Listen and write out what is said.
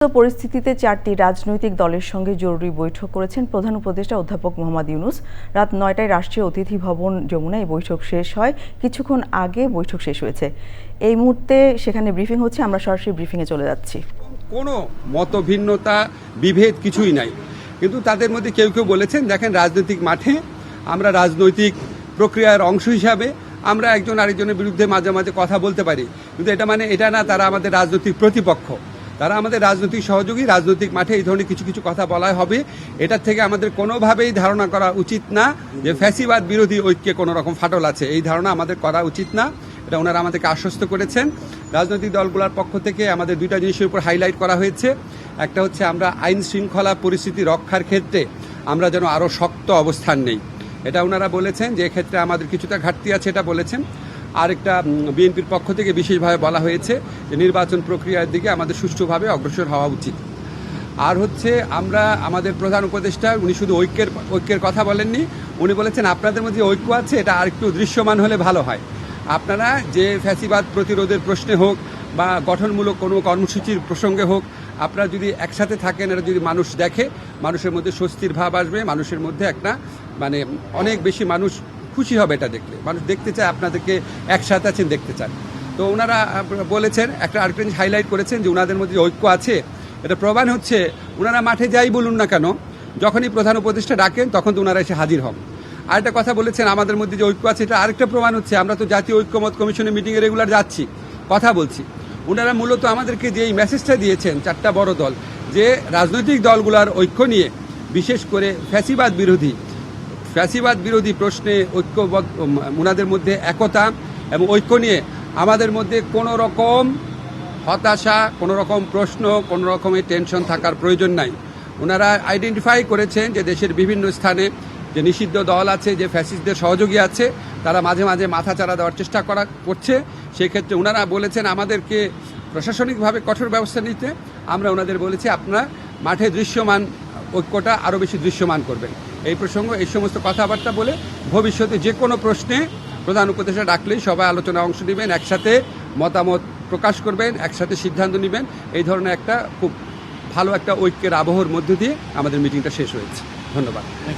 পরিস্থিতিতে 4টি রাজনৈতিক দলের সঙ্গে জরুরি বৈঠক করেছেন প্রধান উপদেষ্টা অধ্যাপক মোহাম্মদ ইউনূস। রাত 9টায় রাষ্ট্রীয় অতিথি ভবন যমুনায় বৈঠক শেষ হয়। কিছুক্ষণ আগে বৈঠক শেষ হয়েছে। এই মুহূর্তে সেখানে ব্রিফিং হচ্ছে, আমরা সরাসরি ব্রিফিংয়ে চলে যাচ্ছি। কোনো মতভিন্নতা বিভেদ কিছুই নাই, কিন্তু তাদের মধ্যে কেউ কেউ বলেছেন, দেখেন রাজনৈতিক মাঠে আমরা রাজনৈতিক প্রক্রিয়ার অংশ হিসাবে আমরা একজন আরেকজনের বিরুদ্ধে মাঝে মাঝে কথা বলতে পারি, কিন্তু এটা না তারা আমাদের রাজনৈতিক প্রতিপক্ষ, তারা আমাদের রাজনৈতিক সহযোগী। রাজনৈতিক মাঠে এই ধরনের কিছু কিছু কথা বলা হবে, এটার থেকে আমাদের কোনোভাবেই ধারণা করা উচিত না যে ফ্যাসিবাদ বিরোধী ঐক্যে কোনো রকম ফাটল আছে। এই ধারণা আমাদের করা উচিত না, এটা ওনারা আমাদেরকে আশ্বস্ত করেছেন। রাজনৈতিক দলগুলোর পক্ষ থেকে আমাদের দুইটা জিনিসের উপর হাইলাইট করা হয়েছে। একটা হচ্ছে আমরা আইন শৃঙ্খলা পরিস্থিতি রক্ষার ক্ষেত্রে আমরা যেন আরও শক্ত অবস্থান নেই, এটা ওনারা বলেছেন যে এক্ষেত্রে আমাদের কিছুটা ঘাটতি আছে, এটা বলেছেন। আরেকটা বিএনপির পক্ষ থেকে বিশেষভাবে বলা হয়েছে যে নির্বাচন প্রক্রিয়ার দিকে আমাদের সুষ্ঠুভাবে অগ্রসর হওয়া উচিত। আর হচ্ছে আমরা আমাদের প্রধান উপদেষ্টা উনি শুধু ঐক্যের কথা বলেননি, উনি বলেছেন আপনাদের মধ্যে ঐক্য আছে, এটা আরেকটু দৃশ্যমান হলে ভালো হয়। আপনারা যে ফ্যাসিবাদ প্রতিরোধের প্রশ্নে হোক বা গঠনমূলক কোনো কর্মসূচির প্রসঙ্গে হোক, আপনারা যদি একসাথে থাকেন, এটা যদি মানুষ দেখে, মানুষের মধ্যে স্বস্তির ভাব আসবে, মানুষের মধ্যে একটা অনেক বেশি মানুষ খুশি হবে এটা দেখলে। মানুষ দেখতে চায় আপনাদেরকে একসাথে আছেন, দেখতে চান। তো ওনারা বলেছেন, আরেকটা জিনিস হাইলাইট করেছেন যে ওনাদের মধ্যে ঐক্য আছে, এটা প্রমাণ হচ্ছে ওনারা মাঠে যাই বলুন না কেন, যখনই প্রধান উপদেষ্টা ডাকেন তখন তো ওনারা এসে হাজির হন। আরেকটা কথা বলেছেন আমাদের মধ্যে যে ঐক্য আছে, এটা আরেকটা প্রমাণ হচ্ছে আমরা তো জাতীয় ঐক্যমত কমিশনের মিটিংয়ে রেগুলার যাচ্ছি, কথা বলছি। ওনারা মূলত আমাদেরকে যে এই মেসেজটা দিয়েছেন, 4টা বড় দল, যে রাজনৈতিক দলগুলোর ঐক্য নিয়ে, বিশেষ করে ফ্যাসিবাদ বিরোধী প্রশ্নে ঐক্যবদ্ধ, ওনাদের মধ্যে একতা এবং ঐক্য নিয়ে আমাদের মধ্যে কোনো রকম হতাশা, কোনো রকম প্রশ্ন, কোনো রকমের টেনশন থাকার প্রয়োজন নাই। ওনারা আইডেন্টিফাই করেছেন যে দেশের বিভিন্ন স্থানে যে নিষিদ্ধ দল আছে, যে ফ্যাসিস্টদের সহযোগী আছে, তারা মাঝে মাঝে মাথা চাড়া দেওয়ার চেষ্টা করছে। সেক্ষেত্রে ওনারা বলেছেন আমাদেরকে প্রশাসনিকভাবে কঠোর ব্যবস্থা নিতে। আমরা ওনাদের বলেছি আপনারা মাঠে দৃশ্যমান ঐক্যটা আরও বেশি দৃশ্যমান করবেন। এই প্রসঙ্গ, এই সমস্ত কথাবার্তা বলে ভবিষ্যতে যে কোনো প্রশ্নে প্রধান উপদেষ্টা ডাকলেই সবাই আলোচনায় অংশ নেবেন, একসাথে মতামত প্রকাশ করবেন, একসাথে সিদ্ধান্ত নেবেন। এই ধরনের একটা খুব ভালো একটা ঐক্যের আবহর মধ্য দিয়ে আমাদের মিটিংটা শেষ হয়েছে। ধন্যবাদ।